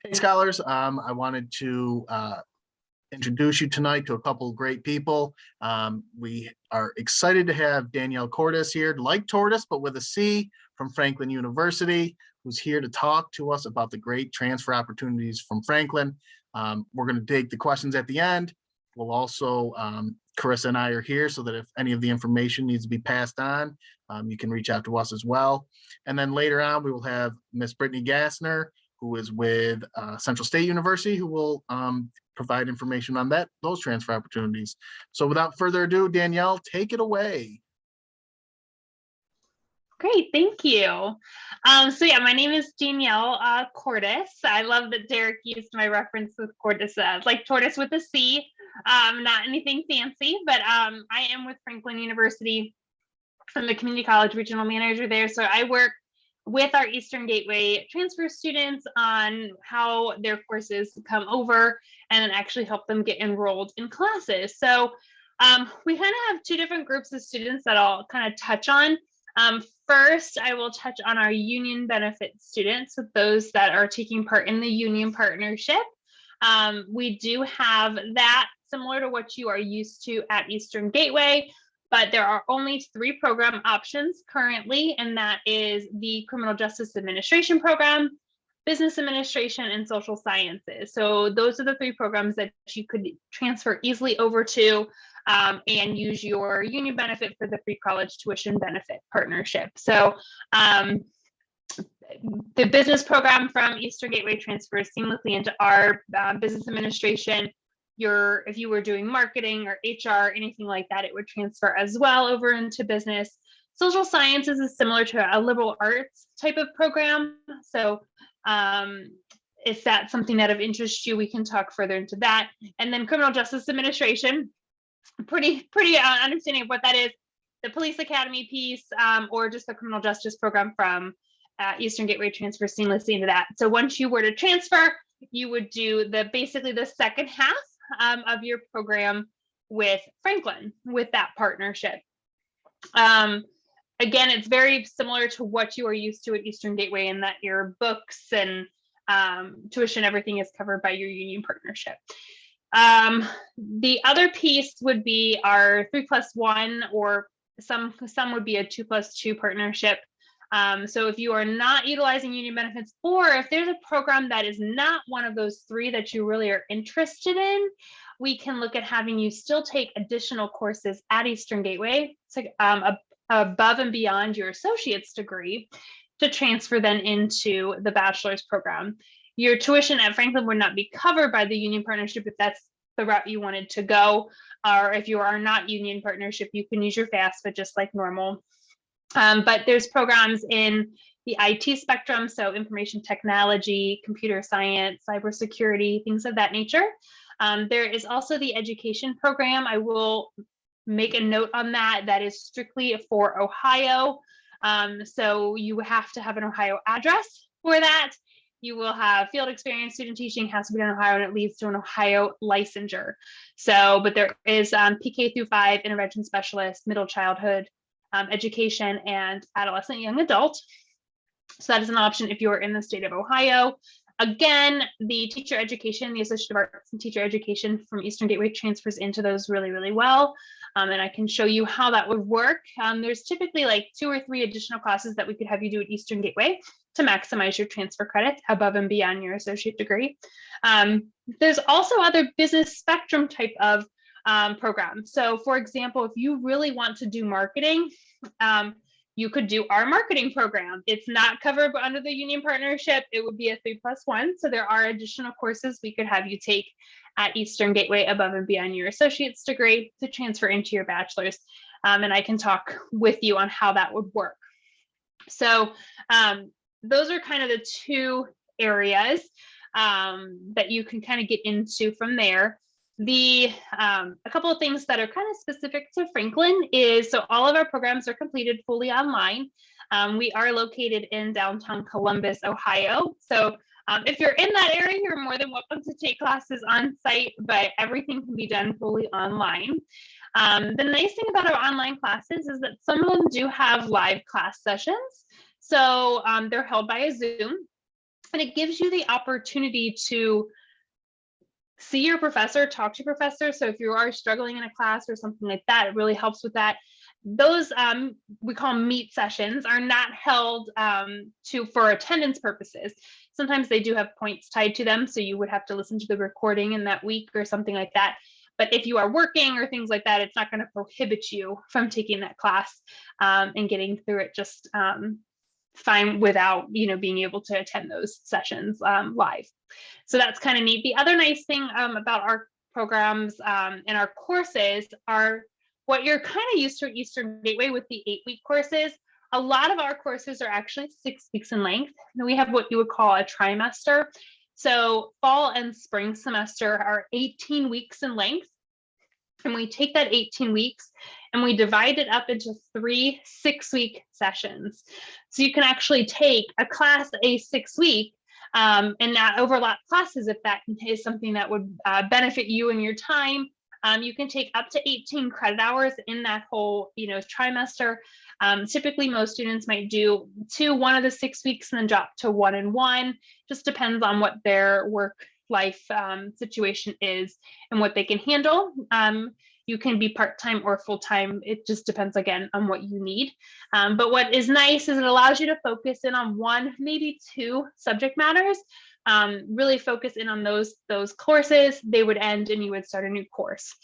Hey, scholars. I wanted to introduce you tonight to a couple of great people. We are excited to have Danielle Cordes here, like Tortoise, but with a C, from Franklin University, who's here to talk to us about the great transfer opportunities from Franklin. We're going to take the questions at the end. We'll also, Carissa and I are here so that if any of the information needs to be passed on, you can reach out to us as well. And then later on, we will have Miss Brittany Gassner, who is with Central State University, who will provide information on those transfer opportunities. So without further ado, Danielle, take it away. Great, thank you. So yeah, my name is Danielle Cordes. I love that Derek used my reference with Cordes, like tortoise with a C, not anything fancy, but I am with Franklin University. I'm the community college regional manager there. So I work with our Eastern Gateway transfer students on how their courses come over and then actually help them get enrolled in classes. So we kind of have two different groups of students that I'll kind of touch on. First, I will touch on our union benefit students, with those that are taking part in the union partnership. We do have that similar to what you are used to at Eastern Gateway, but there are only 3 program options currently, and that is the Criminal Justice Administration program, Business Administration, and Social Sciences. So those are the 3 programs that you could transfer easily over to and use your union benefit for the free college tuition benefit partnership. So the business program from Eastern Gateway transfers seamlessly into our Business Administration. If you were doing marketing or HR, anything like that, it would transfer as well over into business. Social sciences is similar to a liberal arts type of program. So if that's something that of interest you, we can talk further into that. And then Criminal Justice Administration, pretty understanding of what that is, the police academy piece, or just the criminal justice program from Eastern Gateway transfer seamlessly into that. So once you were to transfer, you would do basically the second half of your program with Franklin, with that partnership. Again, it's very similar to what you are used to at Eastern Gateway, in that your books and tuition, everything is covered by your union partnership. The other piece would be our 3+1, or some would be a 2+2 partnership. So if you are not utilizing union benefits, or if there's a program that is not one of those 3 that you really are interested in, we can look at having you still take additional courses at Eastern Gateway, so, above and beyond your associate's degree, to transfer then into the bachelor's program. Your tuition at Franklin would not be covered by the union partnership if that's the route you wanted to go, or if you are not union partnership, you can use your FAFSA just like normal. But there's programs in the IT spectrum, so information technology, computer science, cybersecurity, things of that nature. There is also the education program. I will make a note on that. That is strictly for Ohio. So you have to have an Ohio address for that. You will have field experience, student teaching has to be in Ohio, and it leads to an Ohio licensure. So, but there is PK through 5 intervention specialist, middle childhood education, and adolescent young adult. So that is an option if you're in the state of Ohio. Again, the teacher education, the Associate of Arts and Teacher Education from Eastern Gateway transfers into those really, really well. And I can show you how that would work. There's typically like 2 or 3 additional classes that we could have you do at Eastern Gateway to maximize your transfer credit above and beyond your associate degree. There's also other business spectrum type of programs. So for example, if you really want to do marketing, you could do our marketing program. It's not covered under the union partnership. It would be a 3+1. So there are additional courses we could have you take at Eastern Gateway above and beyond your associate's degree to transfer into your bachelor's. And I can talk with you on how that would work. So those are kind of the 2 areas that you can kind of get into from there. A couple of things that are kind of specific to Franklin is, so all of our programs are completed fully online. We are located in downtown Columbus, Ohio. So if you're in that area, you're more than welcome to take classes on site, but everything can be done fully online. The nice thing about our online classes is that some of them do have live class sessions. So they're held by a Zoom. And it gives you the opportunity to see your professor, talk to your professor. So if you are struggling in a class or something like that, it really helps with that. Those we call them meet sessions are not held for attendance purposes. Sometimes they do have points tied to them, so you would have to listen to the recording in that week or something like that. But if you are working or things like that, it's not going to prohibit you from taking that class and getting through it just fine without, being able to attend those sessions live. So that's kind of neat. The other nice thing about our programs and our courses are what you're kind of used to at Eastern Gateway with the 8-week courses. A lot of our courses are actually 6 weeks in length. And we have what you would call a trimester. So fall and spring semester are 18 weeks in length. And we take that 18 weeks and we divide it up into 3 6-week sessions. So you can actually take a class a 6-week and not overlap classes if that is something that would benefit you and your time. You can take up to 18 credit hours in that whole, trimester. Typically, most students might do 2 one of the 6 weeks and then drop to 1 and 1. Just depends on what their work life situation is and what they can handle. You can be part-time or full-time. It just depends, again, on what you need. But what is nice is it allows you to focus in on 1, maybe 2 subject matters. Really focus in on those courses. They would end and you would start a new course.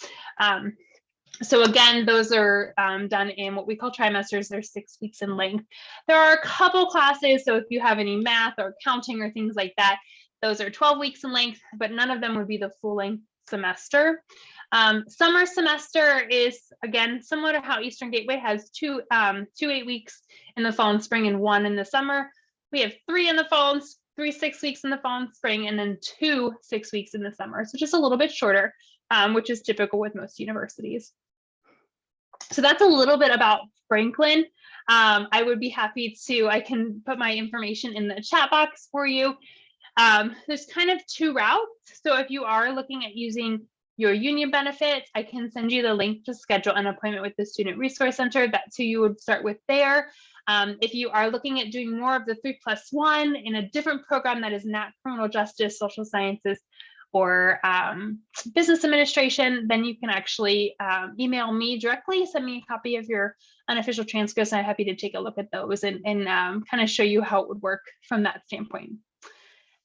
So again, those are done in what we call trimesters. They're 6 weeks in length. There are a couple classes. So if you have any math or counting or things like that, those are 12 weeks in length, but none of them would be the full length semester. Summer semester is, again, similar to how Eastern Gateway has 2 8 weeks in the fall and spring and 1 in the summer. We have 3 in the fall, 3 6 weeks in the fall and spring, and then 2 6 weeks in the summer. So just a little bit shorter, which is typical with most universities. So that's a little bit about Franklin. I would be happy to, I can put my information in the chat box for you. There's kind of 2 routes. So if you are looking at using your union benefits, I can send you the link to schedule an appointment with the Student Resource Center. That's who you would start with there. If you are looking at doing more of the 3+1 in a different program that is not criminal justice, social sciences, or business administration, then you can actually email me directly, send me a copy of your unofficial transcripts. I'm happy to take a look at those and kind of show you how it would work from that standpoint.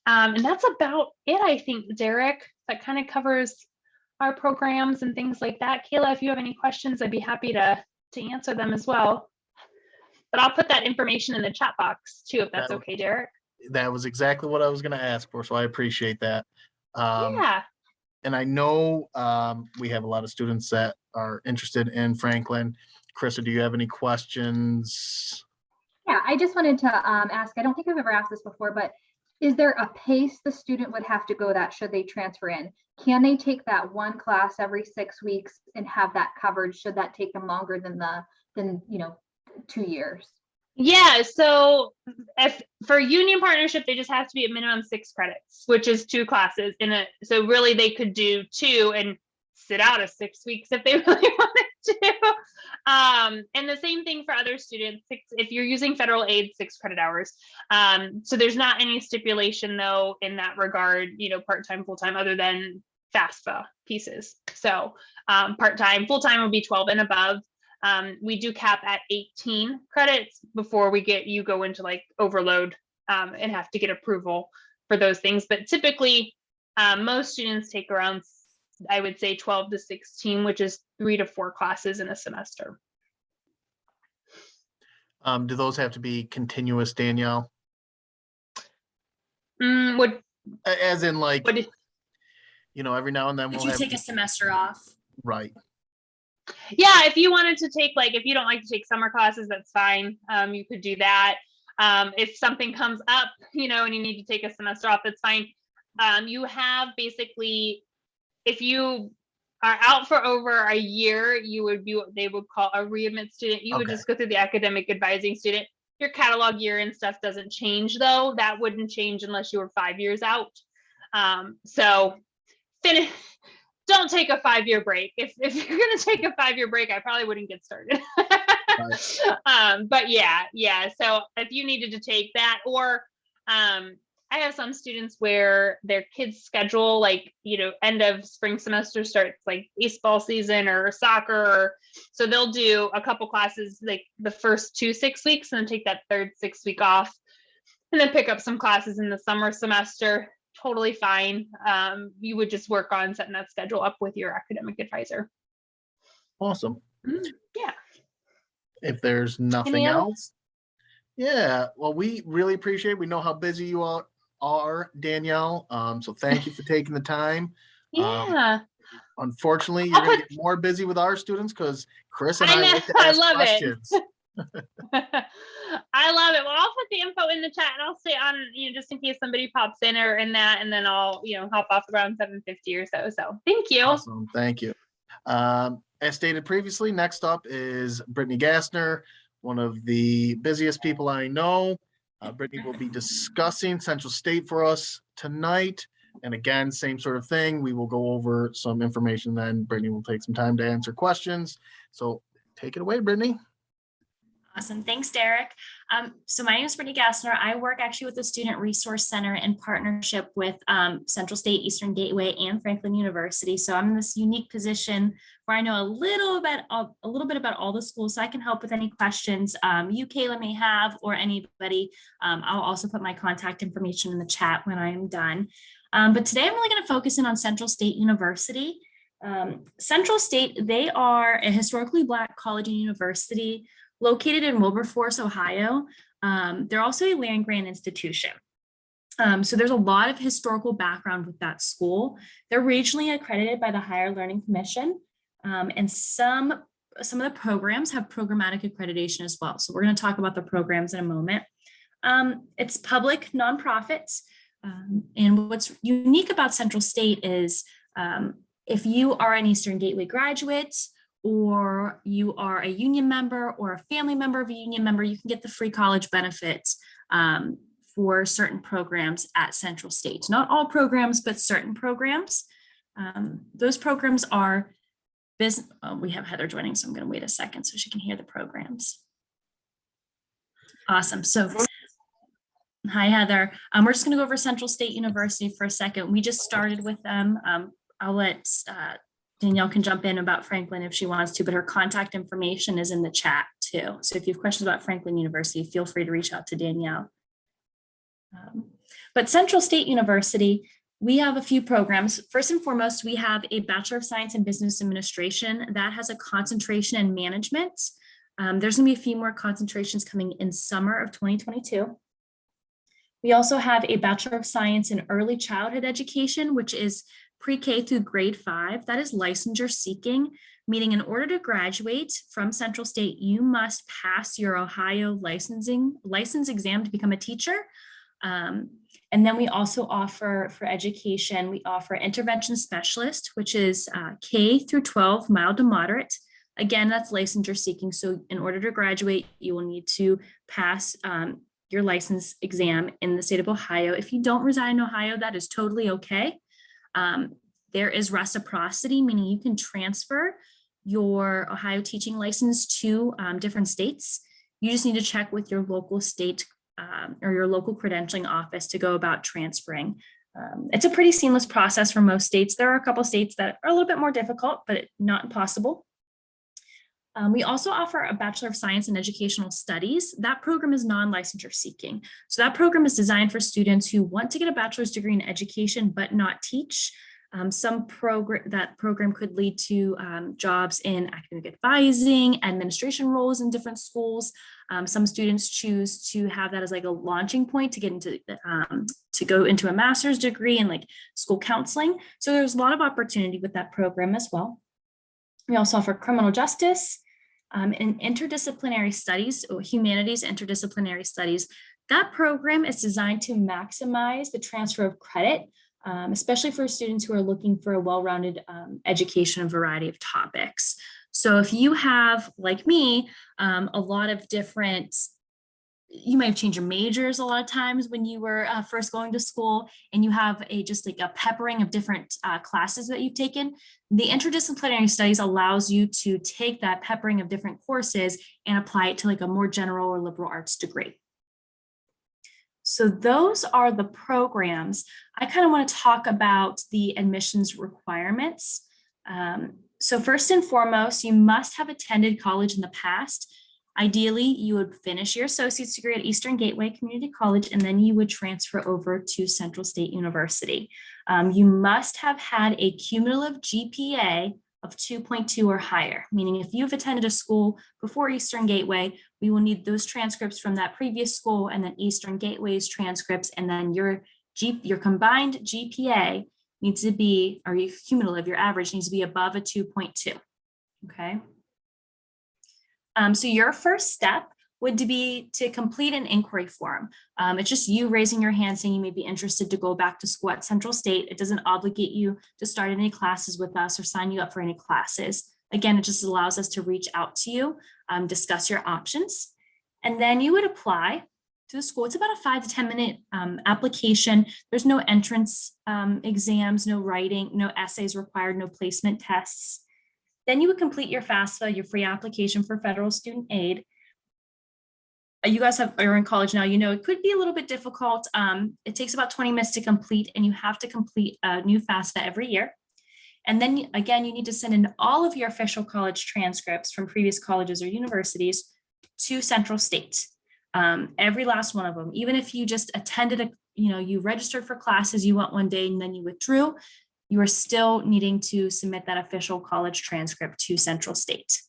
And that's about it, I think, Derek. That kind of covers our programs and things like that. Kayla, if you have any questions, I'd be happy to answer them as well. But I'll put that information in the chat box too, if that's okay, Derek. That was exactly what I was going to ask for, so I appreciate that. Yeah. And I know we have a lot of students that are interested in Franklin. Krista, do you have any questions? Yeah, I just wanted to ask, I don't think I've ever asked this before, but is there a pace the student would have to go that should they transfer in? Can they take that 1 class every 6 weeks and have that covered? Should that take them longer than 2 years? Yeah, so if for union partnership, they just have to be a minimum 6 credits, which is 2 classes in it. So really they could do 2 and sit out of 6 weeks if they really wanted to. And the same thing for other students, if you're using federal aid, 6 credit hours. So there's not any stipulation though in that regard, part-time, full-time, other than FAFSA pieces. So part-time, full-time would be 12 and above. We do cap at 18 credits before you go into like overload and have to get approval for those things. But typically, most students take around, I would say, 12 to 16, which is 3 to 4 classes in a semester. Do those have to be continuous, Danielle? As in, like, every now and then we'll take a semester off. Right. Yeah, if you wanted to take, if you don't like to take summer classes, that's fine. You could do that. If something comes up, and you need to take a semester off, that's fine. You have basically, if you are out for over a year, you would be what they would call a readmit student. You would just go through the academic advising student. Your catalog year and stuff doesn't change though. That wouldn't change unless you were 5 years out. So finish. Don't take a 5-year break. If you're going to take a 5-year break, I probably wouldn't get started. But yeah. So if you needed to take that, or I have some students where their kids' schedule, like, end of spring semester starts like baseball season or soccer. So they'll do a couple classes like the first 2 6 weeks and then take that third 6 week off and then pick up some classes in the summer semester. Totally fine. You would just work on setting that schedule up with your academic advisor. Awesome. Yeah. If there's nothing Any other- else. Yeah, well, we really appreciate it. We know how busy you all are, Danielle. So thank you for taking the time. Yeah. Unfortunately, you're gonna get more busy with our students because Chris and I I know, like to I ask love it. questions. I love it. Well, I'll put the info in the chat and I'll stay on, just in case somebody pops in or in that, and then I'll, hop off around 7:50 or so. So thank you. Awesome, thank you. As stated previously, next up is Brittany Gassner, one of the busiest people I know. Brittany will be discussing Central State for us tonight. And again, same sort of thing. We will go over some information, then Brittany will take some time to answer questions. So take it away, Brittany. Awesome. Thanks, Derek. So my name is Brittany Gassner. I work actually with the Student Resource Center in partnership with Central State, Eastern Gateway, and Franklin University. So I'm in this unique position where I know a little bit about all the schools, so I can help with any questions you, Kayla, may have, or anybody. I'll also put my contact information in the chat when I am done. But today I'm really going to focus in on Central State University. Central State, they are a historically Black college and university located in Wilberforce, Ohio. They're also a land-grant institution. So there's a lot of historical background with that school. They're regionally accredited by the Higher Learning Commission, and some of the programs have programmatic accreditation as well. So we're going to talk about the programs in a moment. It's public nonprofits, and what's unique about Central State is if you are an Eastern Gateway graduate, or you are a union member or a family member of a union member, you can get the free college benefits for certain programs at Central State. Not all programs, but certain programs. Those programs are business. We have Heather joining, so I'm going to wait a second so she can hear the programs. Awesome. So hi, Heather. We're just going to go over Central State University for a second. We just started with them. I'll let Danielle can jump in about Franklin if she wants to, but her contact information is in the chat too. So if you have questions about Franklin University, feel free to reach out to Danielle. But Central State University, we have a few programs. First and foremost, we have a Bachelor of Science in Business Administration that has a concentration in management. There's going to be a few more concentrations coming in summer of 2022. We also have a Bachelor of Science in Early Childhood Education, which is pre-K through grade 5. That is licensure seeking, meaning in order to graduate from Central State, you must pass your Ohio license exam to become a teacher. And then we also offer for education, we offer intervention specialist, which is K through 12, mild to moderate. Again, that's licensure seeking. So in order to graduate, you will need to pass your license exam in the state of Ohio. If you don't reside in Ohio, that is totally okay. There is reciprocity, meaning you can transfer your Ohio teaching license to different states. You just need to check with your local state or your local credentialing office to go about transferring. It's a pretty seamless process for most states. There are a couple states that are a little bit more difficult, but not impossible. We also offer a Bachelor of Science in Educational Studies. That program is non-licensure seeking. So that program is designed for students who want to get a bachelor's degree in education, but not teach. That program could lead to jobs in academic advising, administration roles in different schools. Some students choose to have that as like a launching point to get into to go into a master's degree in like school counseling. So there's a lot of opportunity with that program as well. We also offer criminal justice and interdisciplinary studies, or humanities interdisciplinary studies. That program is designed to maximize the transfer of credit, especially for students who are looking for a well-rounded education, a variety of topics. So if you have, like me, a lot of different, you might have changed your majors a lot of times when you were first going to school, and you have just like a peppering of different classes that you've taken. The interdisciplinary studies allows you to take that peppering of different courses and apply it to like a more general or liberal arts degree. So those are the programs. I kind of want to talk about the admissions requirements. So first and foremost, you must have attended college in the past. Ideally, you would finish your associate's degree at Eastern Gateway Community College, and then you would transfer over to Central State University. You must have had a cumulative GPA of 2.2 or higher, meaning if you've attended a school before Eastern Gateway, we will need those transcripts from that previous school and then Eastern Gateway's transcripts, and then your combined GPA needs to be, or your cumulative, your average needs to be above a 2.2, okay? So your first step would be to complete an inquiry form. It's just you raising your hand saying you may be interested to go back to school at Central State. It doesn't obligate you to start any classes with us or sign you up for any classes. Again, it just allows us to reach out to you, discuss your options, and then you would apply to the school. It's about a 5 to 10 minute application. There's no entrance exams, no writing, no essays required, no placement tests. Then you would complete your FAFSA, your free application for federal student aid. You guys are in college now, you know, it could be a little bit difficult. It takes about 20 minutes to complete, and you have to complete a new FAFSA every year. And then again, you need to send in all of your official college transcripts from previous colleges or universities to Central State. Every last one of them, even if you just attended you registered for classes you went one day and then you withdrew, you are still needing to submit that official college transcript to Central State.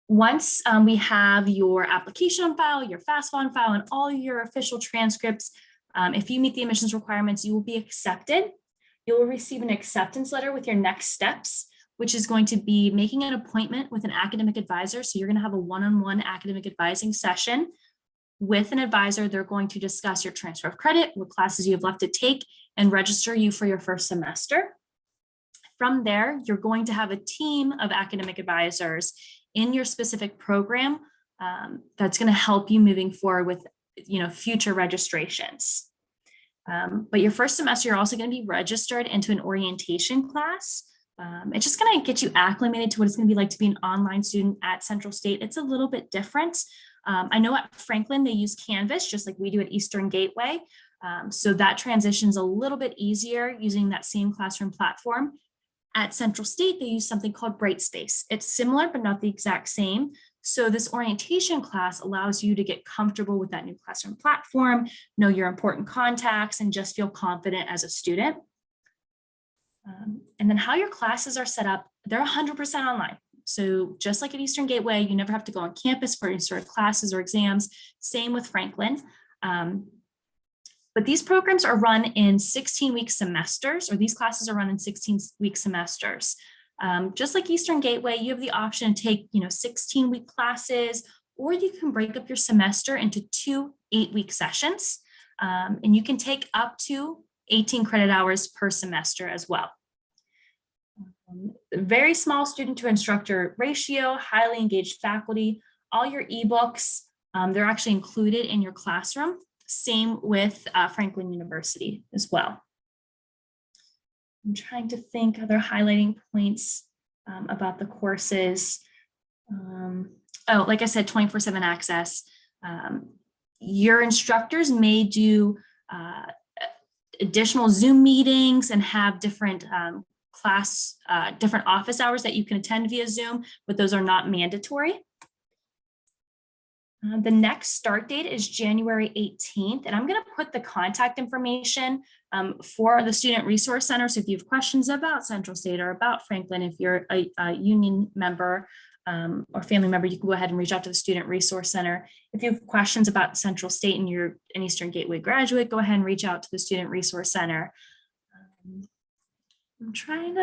Once we have your application on file, your FAFSA on file, and all your official transcripts, if you meet the admissions requirements, you will be accepted. You will receive an acceptance letter with your next steps, which is going to be making an appointment with an academic advisor. So you're going to have a one-on-one academic advising session with an advisor. They're going to discuss your transfer of credit, what classes you have left to take, and register you for your first semester. From there, you're going to have a team of academic advisors in your specific program that's going to help you moving forward with future registrations. But your first semester, you're also going to be registered into an orientation class. It's just going to get you acclimated to what it's going to be like to be an online student at Central State. It's a little bit different. I know at Franklin, they use Canvas, just like we do at Eastern Gateway. So that transition's a little bit easier using that same classroom platform. At Central State, they use something called Brightspace. It's similar, but not the exact same. So this orientation class allows you to get comfortable with that new classroom platform, know your important contacts, and just feel confident as a student. And then how your classes are set up, they're 100% online. So just like at Eastern Gateway, you never have to go on campus for any sort of classes or exams. Same with Franklin. But these programs are run in 16-week semesters, or these classes are run in 16-week semesters. Just like Eastern Gateway, you have the option to take 16-week classes, or you can break up your semester into 2 8-week sessions. And you can take up to 18 credit hours per semester as well. Very small student to instructor ratio, highly engaged faculty, all your ebooks, they're actually included in your classroom. Same with Franklin University as well. I'm trying to think other highlighting points about the courses. Like I said, 24/7 access. Your instructors may do additional Zoom meetings and have different different office hours that you can attend via Zoom, but those are not mandatory. The next start date is January 18th, and I'm going to put the contact information for the Student Resource Center. So if you have questions about Central State or about Franklin, if you're a union member or family member, you can go ahead and reach out to the Student Resource Center. If you have questions about Central State and you're an Eastern Gateway graduate, go ahead and reach out to the Student Resource Center. I'm trying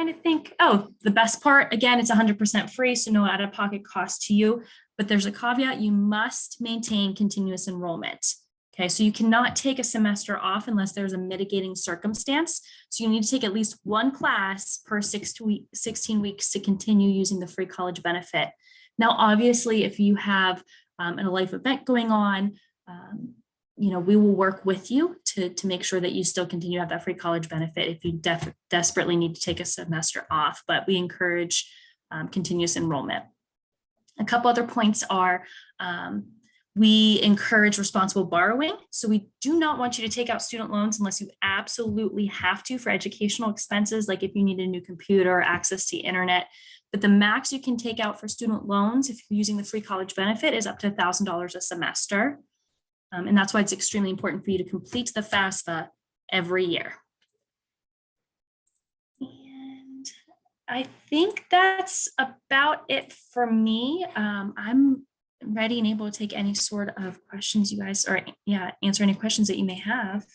to think. Oh, the best part, again, it's 100% free, so no out-of-pocket cost to you. But there's a caveat: you must maintain continuous enrollment. Okay, so you cannot take a semester off unless there's a mitigating circumstance. So you need to take at least one class per 16 weeks to continue using the free college benefit. Now, obviously, if you have a life event going on, we will work with you to make sure that you still continue to have that free college benefit if you desperately need to take a semester off. But we encourage continuous enrollment. A couple other points are We encourage responsible borrowing. So we do not want you to take out student loans unless you absolutely have to for educational expenses, like if you need a new computer or access to internet. But the max you can take out for student loans, if you're using the free college benefit, is up to $1,000 a semester. And that's why it's extremely important for you to complete the FAFSA every year. And I think that's about it for me. I'm ready and able to take any sort of questions you guys, or answer any questions that you may have.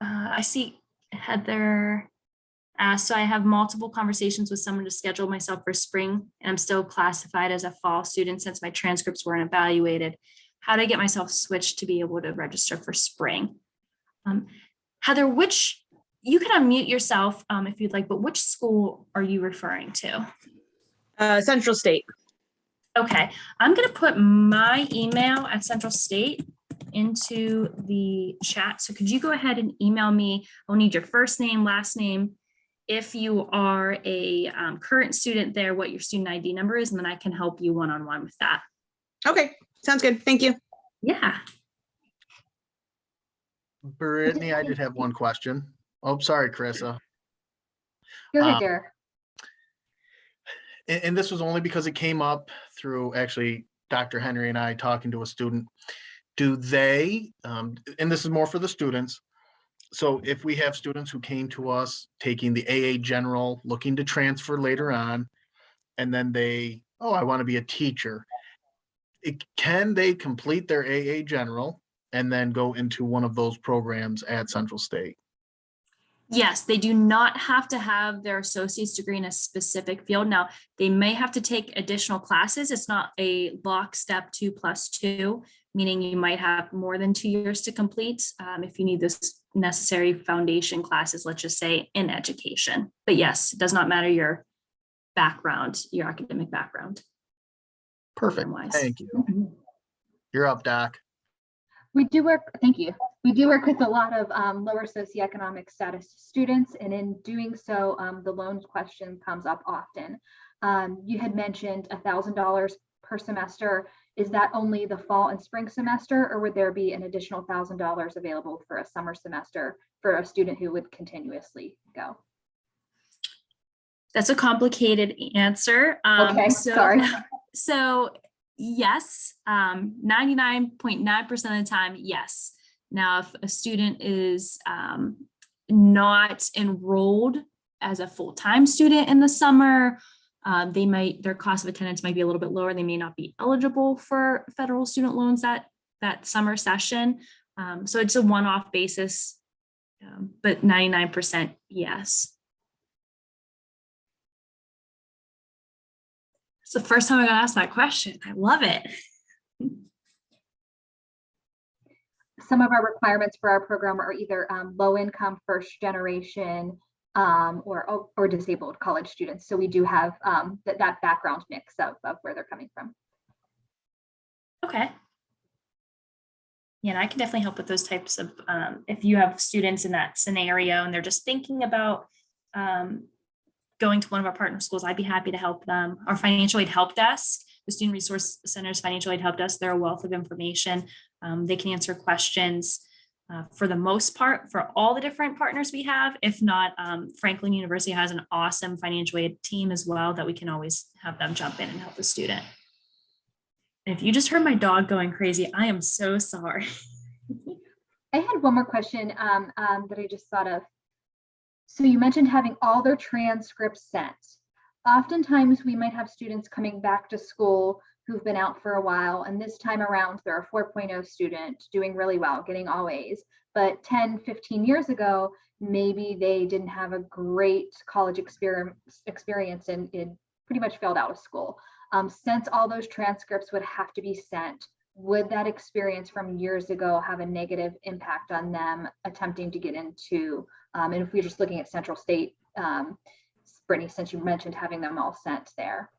I see Heather. So I have multiple conversations with someone to schedule myself for spring, and I'm still classified as a fall student since my transcripts weren't evaluated. How do I get myself switched to be able to register for spring? Heather, you can unmute yourself if you'd like, but which school are you referring to? Central State. Okay, I'm going to put my email at Central State into the chat. So could you go ahead and email me? I'll need your first name, last name. If you are a current student there, what your student ID number is, and then I can help you one-on-one with that. Okay, sounds good. Thank you. Yeah. Brittany, I did have one question. Oh, sorry, Carissa. Go ahead, Um, Derek. And this was only because it came up through actually Dr. Henry and I talking to a student. Do they, and this is more for the students. So if we have students who came to us taking the AA General, looking to transfer later on, and then I want to be a teacher. Can they complete their AA General and then go into one of those programs at Central State? Yes, they do not have to have their associate's degree in a specific field. Now, they may have to take additional classes. It's not a lockstep 2+2, meaning you might have more than 2 years to complete if you need this necessary foundation classes, let's just say in education. But yes, it does not matter your background, your academic background. Perfect. Program-wise. Thank you. Mhm. You're up, Doc. We do work, thank you. We do work with a lot of lower socioeconomic status students, and in doing so, the loans question comes up often. You had mentioned $1,000 per semester. Is that only the fall and spring semester, or would there be an additional $1,000 available for a summer semester for a student who would continuously go? That's a complicated answer. Okay, sorry. So yes, 99.9% of the time, yes. Now, if a student is not enrolled as a full-time student in the summer, their cost of attendance might be a little bit lower. They may not be eligible for federal student loans that summer session. So it's a one-off basis, but 99% yes. It's the first time I got asked that question. I love it. Some of our requirements for our program are either low income, first generation, or disabled college students. So we do have that background mix of where they're coming from. Okay. Yeah, and I can definitely help with those types of, if you have students in that scenario and they're just thinking about going to one of our partner schools, I'd be happy to help them. Our financial aid help desk, the Student Resource Center's financial aid help desk, they're a wealth of information. They can answer questions for the most part for all the different partners we have. If not, Franklin University has an awesome financial aid team as well that we can always have them jump in and help the student. If you just heard my dog going crazy, I am so sorry. I had one more question that I just thought of. So you mentioned having all their transcripts sent. Oftentimes we might have students coming back to school who've been out for a while, and this time around they're a 4.0 student doing really well, getting all A's. But 10, 15 years ago, maybe they didn't have a great college experience and it pretty much failed out of school. Since all those transcripts would have to be sent, would that experience from years ago have a negative impact on them attempting to get into, and if we're just looking at Central State, Brittany, since you mentioned having them all sent there?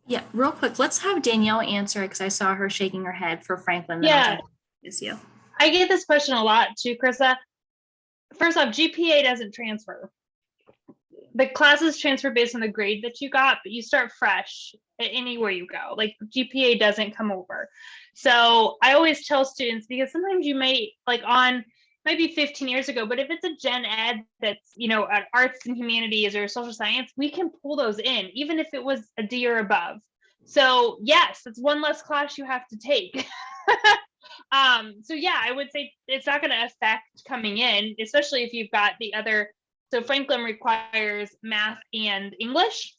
Yeah, real quick, let's have Danielle answer because I saw her shaking her head for Franklin. Yeah. Is you. I get this question a lot too, Krista. First off, GPA doesn't transfer. the classes transfer based on the grade that you got, but you start fresh anywhere you go. Like GPA doesn't come over. So I always tell students, because sometimes you may might be 15 years ago, but if it's a gen ed that's, at arts and humanities or social science, we can pull those in, even if it was a D or above. So yes, it's one less class you have to take. So yeah, I would say it's not going to affect coming in, especially if you've got the other. So Franklin requires math and English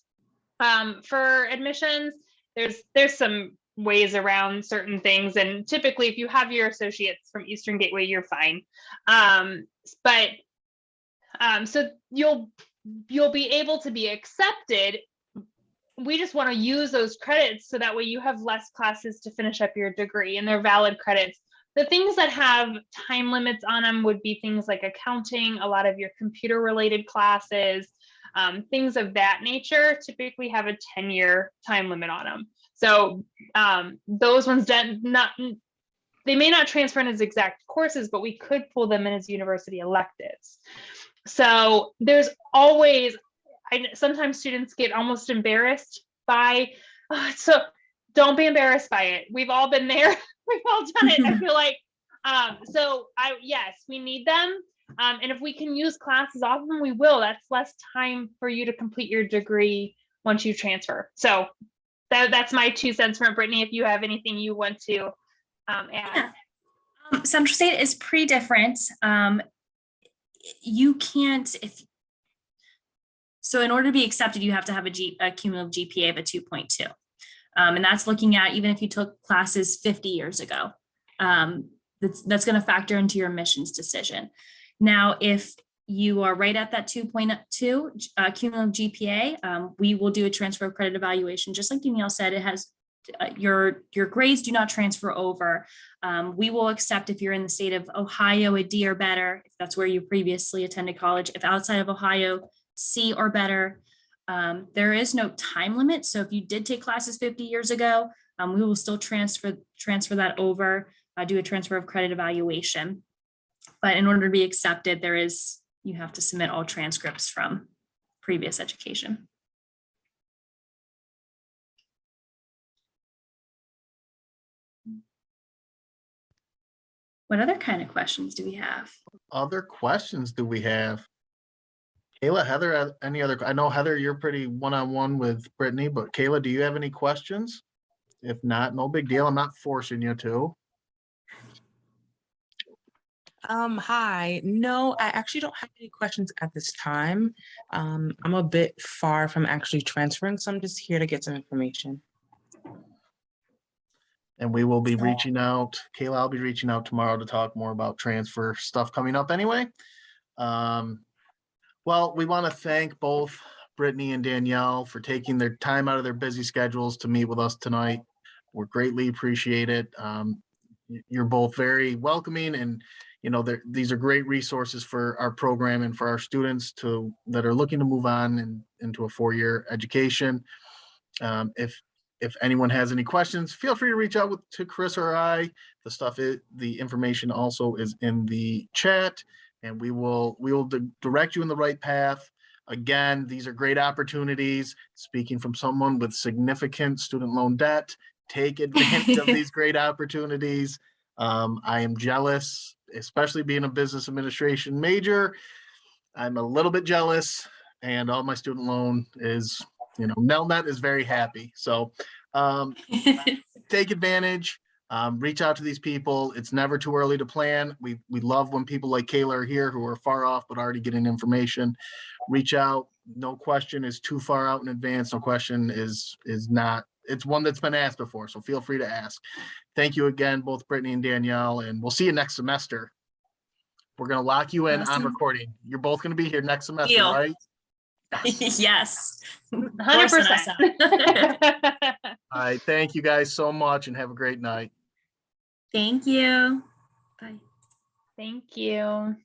for admissions. There's some ways around certain things, and typically if you have your associates from Eastern Gateway, you're fine. So you'll be able to be accepted. We just want to use those credits so that way you have less classes to finish up your degree, and they're valid credits. The things that have time limits on them would be things like accounting, a lot of your computer related classes, things of that nature typically have a 10-year time limit on them. So those ones they may not transfer in as exact courses, but we could pull them in as university electives. So there's always, sometimes students get almost embarrassed by, so don't be embarrassed by it. We've all been there. We've all done it. I feel like, yes, we need them. And if we can use classes off of them, we will. That's less time for you to complete your degree once you transfer. So that's my 2 cents from it. Brittany, if you have anything you want to add. Yeah. Central State is pretty different. You can't, so in order to be accepted, you have to have a cumulative GPA of a 2.2. And that's looking at, even if you took classes 50 years ago, that's going to factor into your admissions decision. Now, if you are right at that 2.2 cumulative GPA, we will do a transfer of credit evaluation. Just like Danielle said, it has your grades do not transfer over. We will accept if you're in the state of Ohio, a D or better, if that's where you previously attended college. If outside of Ohio, C or better. There is no time limit. So if you did take classes 50 years ago, we will still transfer that over, do a transfer of credit evaluation. But in order to be accepted, you have to submit all transcripts from previous education. What other kind of questions do we have? Other questions do we have? Kayla, Heather, any other? I know, Heather, you're pretty one-on-one with Brittany, but Kayla, do you have any questions? If not, no big deal. I'm not forcing you to. Hi. No, I actually don't have any questions at this time. I'm a bit far from actually transferring, so I'm just here to get some information. And we will be reaching out. Kayla, I'll be reaching out tomorrow to talk more about transfer stuff coming up anyway. Well, we want to thank both Brittany and Danielle for taking their time out of their busy schedules to meet with us tonight. We're greatly appreciate it. You're both very welcoming, and these are great resources for our program and for our students that are looking to move on into a 4-year education. If anyone has any questions, feel free to reach out to Chris or I. The information also is in the chat, and we will direct you in the right path. Again, these are great opportunities. Speaking from someone with significant student loan debt, take advantage of these great opportunities. I am jealous, especially being a business administration major. I'm a little bit jealous, and all my student loan is, Nelnet is very happy. So take advantage. Reach out to these people. It's never too early to plan. We love when people like Kayla are here who are far off but already getting information. Reach out. No question is too far out in advance. No question is not. It's one that's been asked before, so feel free to ask. Thank you again, both Brittany and Danielle, and we'll see you next semester. We're going to lock you in on recording. You're both going to be here next semester, Deal. right? Yes. 100%. All right. Thank you guys so much, and have a great night. Thank you. Bye. Thank you.